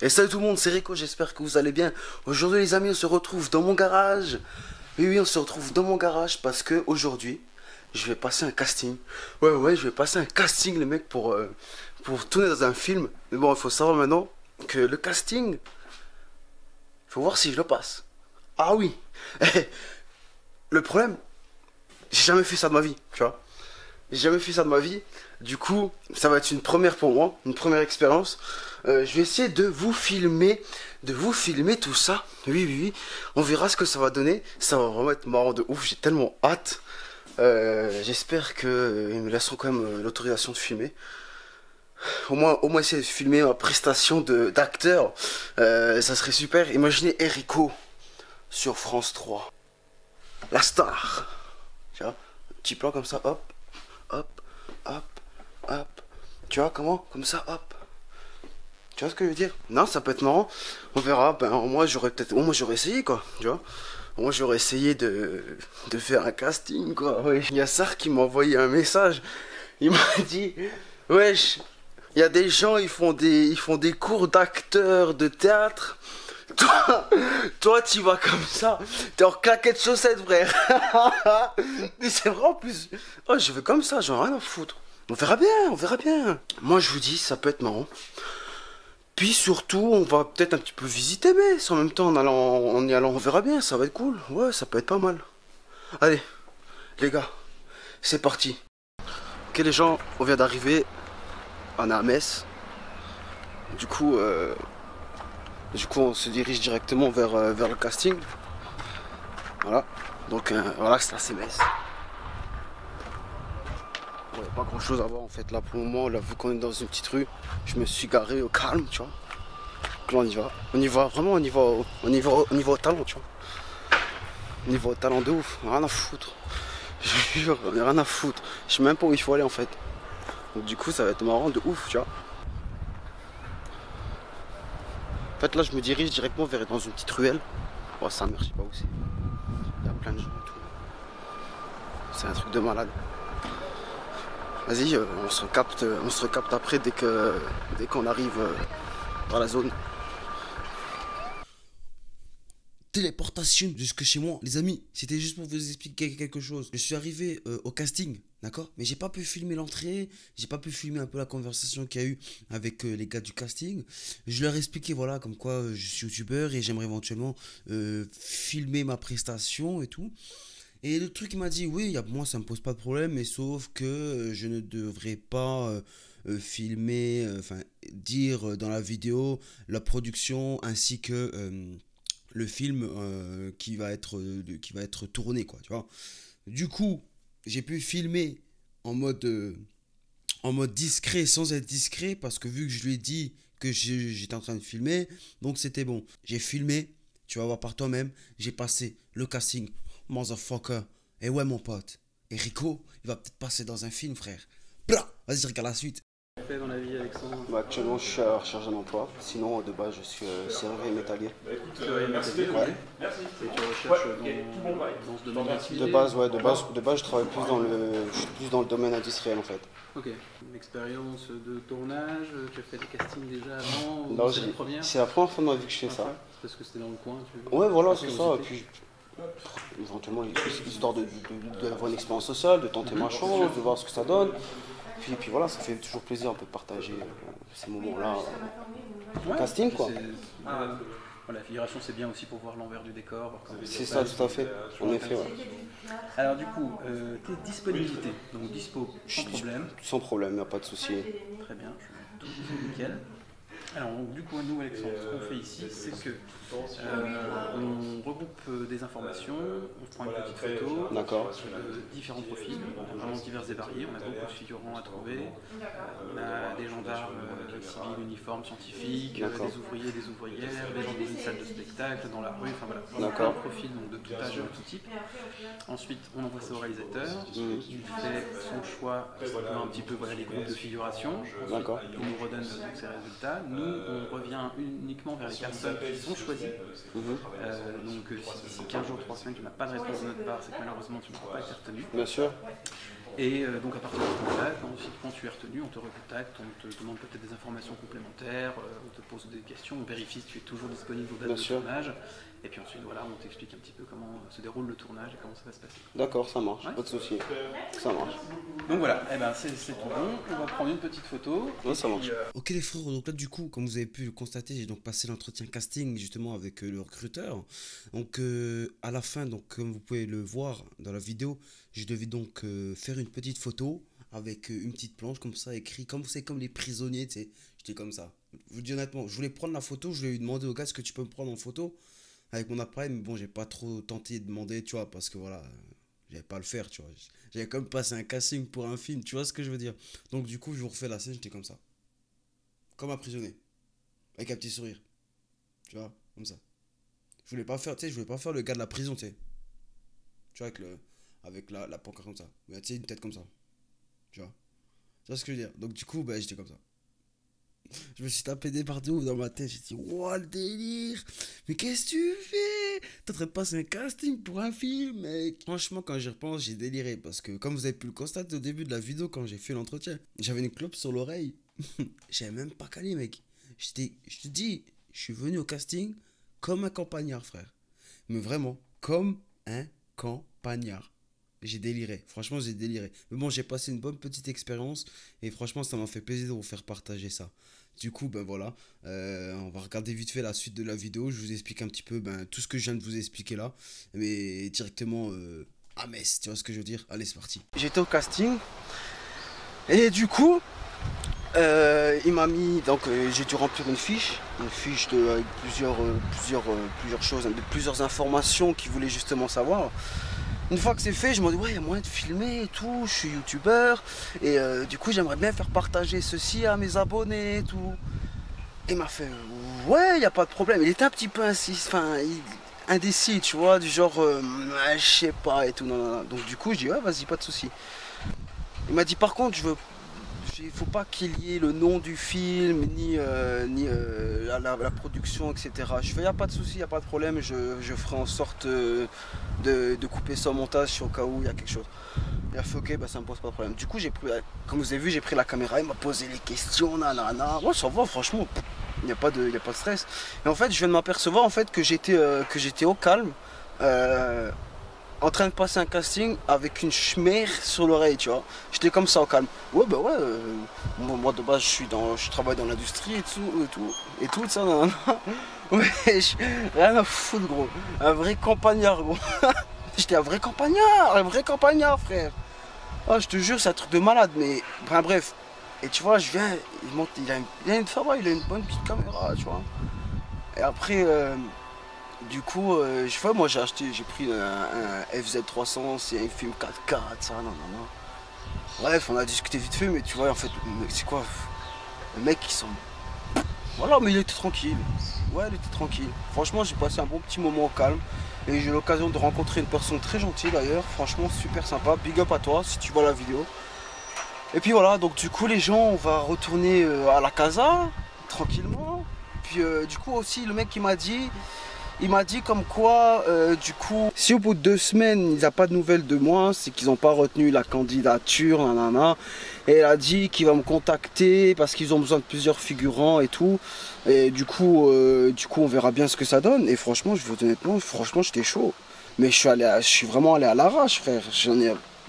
Et salut tout le monde, c'est Rico, j'espère que vous allez bien. Aujourd'hui les amis, on se retrouve dans mon garage. Oui, on se retrouve dans mon garage parce que aujourd'hui, je vais passer un casting. Ouais, je vais passer un casting les mecs pour tourner dans un film. Mais bon, il faut savoir maintenant que le casting, faut voir si je le passe. Ah oui. Le problème, j'ai jamais fait ça de ma vie, tu vois. J'ai jamais fait ça de ma vie. Du coup, ça va être une première pour moi, une première expérience. Je vais essayer de vous filmer tout ça. Oui. On verra ce que ça va donner. Ça va vraiment être marrant de ouf. J'ai tellement hâte. J'espère qu'ils me laisseront quand même l'autorisation de filmer. Au moins essayer de filmer ma prestation d'acteur. Ça serait super. Imaginez Erico sur France 3. La star. Tu vois, un petit plan comme ça, hop, hop, hop, hop. Tu vois comment? Comme ça, hop. Tu vois ce que je veux dire? Non, ça peut être marrant. On verra. Ben, moi, j'aurais essayé, quoi. Tu vois? Moi, j'aurais essayé de faire un casting, quoi. Oui. Il y a Sar qui m'a envoyé un message. Il m'a dit, wesh, il y a des gens, ils font des cours d'acteurs de théâtre. Toi, tu vas comme ça. T'es en claquette chaussettes, frère. Mais c'est vrai en plus. Oh, je vais comme ça, j'en ai rien à foutre. On verra bien, on verra bien. Moi, je vous dis, ça peut être marrant. Puis surtout, on va peut-être un petit peu visiter Metz en même temps, en y allant, on verra bien, ça va être cool. Ouais, ça peut être pas mal. Allez, les gars, c'est parti. Ok les gens, on vient d'arriver, on est à Metz. Du coup, on se dirige directement vers le casting. Voilà, donc voilà, c'est Metz. Il n'y a pas grand chose à voir en fait là pour le moment, là vu qu'on est dans une petite rue, je me suis garé au calme, tu vois. Donc là on y va vraiment, on y va au talent, tu vois. On y va au talent de ouf, rien à foutre. Je jure, on a rien à foutre. Je sais même pas où il faut aller en fait. Donc du coup ça va être marrant de ouf, tu vois. En fait là je me dirige directement vers dans une petite ruelle. Oh ça merde, je sais pas où c'est. Il y a plein de gens et tout. C'est un truc de malade. Vas-y, on se recapte après dès qu'on arrive dans la zone. Téléportation jusque chez moi. Les amis, c'était juste pour vous expliquer quelque chose. Je suis arrivé au casting, d'accord? Mais j'ai pas pu filmer l'entrée, j'ai pas pu filmer un peu la conversation qu'il y a eu avec les gars du casting. Je leur ai expliqué, voilà, comme quoi je suis youtubeur et j'aimerais éventuellement filmer ma prestation et tout. Et le truc, il m'a dit, oui, moi, ça me pose pas de problème, mais sauf que je ne devrais pas filmer, enfin, dire dans la vidéo la production ainsi que le film qui va être tourné, quoi, tu vois. Du coup, j'ai pu filmer en mode, euh, en mode discret sans être discret parce que vu que je lui ai dit que j'étais en train de filmer, donc c'était bon. J'ai filmé, tu vas voir par toi-même, j'ai passé le casting, motherfucker. Et ouais, mon pote, et Rico, il va peut-être passer dans un film, frère. Blah, vas-y, regarde la suite. Fait dans la vie, Alexandre? Bah, actuellement, je suis à la recherche d'un emploi. Sinon, de base, je suis serrurier métallier. Serrurier métallier, ok. Et tu recherches dans ce domaine d'activité? De base, je suis plus dans le domaine industriel en fait. Ok. Une expérience de tournage, tu as fait des castings déjà avant Non, ou c'est la première? c'est la première fois de ma vie que je fais ça. Parce que c'était dans le coin, tu... Ouais, voilà, par c'est ça. Et curiosité. puis, éventuellement, histoire d'avoir une expérience sociale, de tenter ma chance, de voir ce que ça donne. Puis voilà, ça fait toujours plaisir un peu de partager ces moments-là au Ouais, casting, quoi. Voilà, la figuration c'est bien aussi pour voir l'envers du décor. Voir comment C'est se ça, passe. tout à fait. En effet, ouais. Alors du coup, tes disponibilités, donc dispo sans problème. Sans problème, il n'y a pas de souci. Très bien, tout nickel. Alors du coup, nous Alexandre, ce qu'on fait ici, c'est que on regroupe des informations, on prend une petite photo, D'accord. différents profils, vraiment divers et variés. On a beaucoup de figurants à trouver. On a des gendarmes civils, uniformes, scientifiques, des ouvriers, des ouvrières, des gens dans une salle de spectacle, dans la rue, enfin voilà. On a plein de profils donc, de tout âge et de tout type. Ensuite, on envoie ça au réalisateur. Il fait son choix, un petit peu voilà, les groupes de figuration. Ensuite, il nous redonne donc, ses résultats. Nous, on revient uniquement vers les personnes qui sont choisies. Donc si 15 jours, 3 semaines, tu n'as pas de réponse de notre part, c'est que malheureusement tu ne pourras pas être retenu. Bien sûr. Et donc à partir de ce moment-là, quand tu es retenu, on te recontacte, on te demande peut-être des informations complémentaires, on te pose des questions, on vérifie si tu es toujours disponible au date de tournage. Et puis ensuite, voilà, on t'explique un petit peu comment se déroule le tournage et comment ça va se passer. D'accord, ça marche, pas de souci. Ça marche. Donc voilà, eh ben, c'est tout bon. On va prendre une petite photo. Ouais, ça marche. Ok les frères, donc là du coup, comme vous avez pu le constater, j'ai donc passé l'entretien casting justement avec le recruteur. Donc à la fin, donc comme vous pouvez le voir dans la vidéo, je devais donc faire une petite photo avec une petite planche comme ça, écrit, comme vous savez, comme les prisonniers, tu sais. J'étais comme ça. Je vous dis honnêtement, je voulais prendre la photo, je lui ai demandé au gars, est-ce que tu peux me prendre en photo avec mon appareil, mais bon, j'ai pas trop tenté de demander, tu vois, parce que voilà, j'avais pas à le faire, tu vois. J'avais comme passé un casting pour un film, tu vois ce que je veux dire. Donc du coup, je vous refais la scène, j'étais comme ça. Comme un prisonnier. Avec un petit sourire. Tu vois, comme ça. Je voulais pas faire, tu sais, je voulais pas faire le gars de la prison, tu sais. Tu vois, avec la pancarte comme ça. Mais tu sais, une tête comme ça. Tu vois. Tu vois ce que je veux dire. Donc du coup, bah, j'étais comme ça. Je me suis tapé des partout dans ma tête. J'ai dit, wow, le délire. Mais qu'est-ce que tu fais? T'es en train de passer un casting pour un film, mec. Franchement, quand j'y repense, j'ai déliré. Parce que, comme vous avez pu le constater au début de la vidéo, quand j'ai fait l'entretien, j'avais une clope sur l'oreille. J'avais même pas calé, mec. Je te dis, je suis venu au casting comme un campagnard, frère. Mais vraiment, comme un campagnard. J'ai déliré, franchement j'ai déliré. Mais bon, j'ai passé une bonne petite expérience et franchement ça m'a fait plaisir de vous faire partager ça. Du coup, ben voilà, on va regarder vite fait la suite de la vidéo. Je vous explique un petit peu tout ce que je viens de vous expliquer là. Mais directement à Metz, tu vois ce que je veux dire? Allez, c'est parti. J'étais au casting et du coup, il m'a mis, donc j'ai dû remplir une fiche avec plusieurs choses, avec plusieurs informations qu'il voulait justement savoir. Une fois que c'est fait, je me dis ouais, il y a moyen de filmer et tout, je suis youtubeur et du coup j'aimerais bien faire partager ceci à mes abonnés et tout. Il m'a fait ouais, il n'y a pas de problème. Il était un petit peu indécis, tu vois, du genre je sais pas et tout. Non. Donc du coup je dis ouais, vas-y, pas de souci. Il m'a dit par contre, il faut pas qu'il y ait le nom du film ni la production, etc. Je fais, il n'y a pas de souci, il n'y a pas de problème, je ferai en sorte de couper ça au montage au cas où il y a quelque chose. Il a fait ok, bah, ça me pose pas de problème. Du coup, comme vous avez vu, j'ai pris la caméra, il m'a posé les questions, nanana. Moi, ça va, franchement, il n'y a pas de stress. Et en fait, je viens de m'apercevoir en fait, que j'étais au calme. En train de passer un casting avec une chmère sur l'oreille, tu vois. J'étais comme ça au calme. Ouais, bah ouais, moi de base je travaille dans l'industrie et tout ça. Non. Ouais, rien à foutre, gros. Un vrai campagnard, gros. J'étais un vrai campagnard, frère. Ah, je te jure, c'est un truc de malade, mais enfin, bref. Et tu vois, je viens, il a une bonne petite caméra, tu vois. Et après. Du coup, moi j'ai pris un FZ300, c'est un film 4K, ça, non. Bref, on a discuté vite fait, mais tu vois, en fait, c'est quoi? Le mec, voilà, mais il était tranquille. Ouais, il était tranquille. Franchement, j'ai passé un bon petit moment au calme. Et j'ai eu l'occasion de rencontrer une personne très gentille d'ailleurs. Franchement, super sympa. Big up à toi si tu vois la vidéo. Et puis voilà, donc du coup, les gens, on va retourner à la casa, tranquillement. Puis du coup, aussi, le mec il m'a dit comme quoi, du coup, si au bout de 2 semaines, il n'a pas de nouvelles de moi, c'est qu'ils n'ont pas retenu la candidature, nanana. Et il a dit qu'il va me contacter parce qu'ils ont besoin de plusieurs figurants et tout. Et du coup, on verra bien ce que ça donne. Et franchement, je vous dis honnêtement, franchement, j'étais chaud. Mais je suis vraiment allé à l'arrache, frère.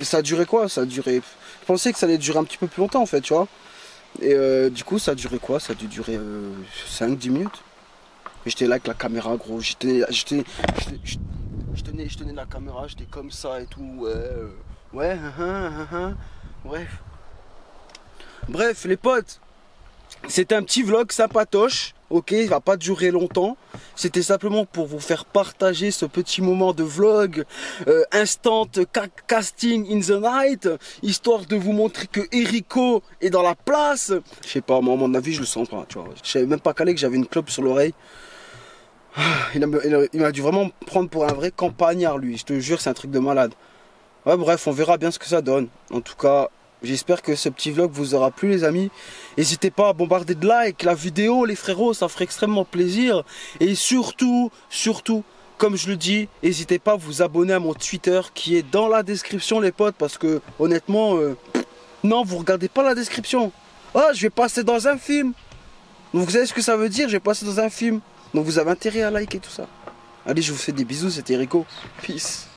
Ça a duré quoi? Je pensais que ça allait durer un petit peu plus longtemps, en fait, tu vois. Et du coup, ça a duré quoi? Ça a dû durer 5-10 minutes. J'étais là avec la caméra, gros. Je tenais la caméra, j'étais comme ça et tout. Ouais, bref, les potes, c'était un petit vlog sympatoche. Ok, il va pas durer longtemps. C'était simplement pour vous faire partager ce petit moment de vlog instant casting in the night, histoire de vous montrer que Erico est dans la place. Je sais pas, moi à mon avis je le sens pas, tu vois. Je savais même pas calé que j'avais une clope sur l'oreille. Il m'a dû vraiment prendre pour un vrai campagnard, lui. Je te jure, c'est un truc de malade. Ouais, bref, on verra bien ce que ça donne. En tout cas, J'espère que ce petit vlog vous aura plu les amis. N'hésitez pas à bombarder de likes la vidéo les frérots, ça ferait extrêmement plaisir. Et surtout, comme je le dis, n'hésitez pas à vous abonner à mon Twitter qui est dans la description les potes. Parce que honnêtement, non vous regardez pas la description. Ah je vais passer dans un film. Donc vous savez ce que ça veut dire, je vais passer dans un film. Donc vous avez intérêt à liker tout ça. Allez je vous fais des bisous, c'était Rico. Peace.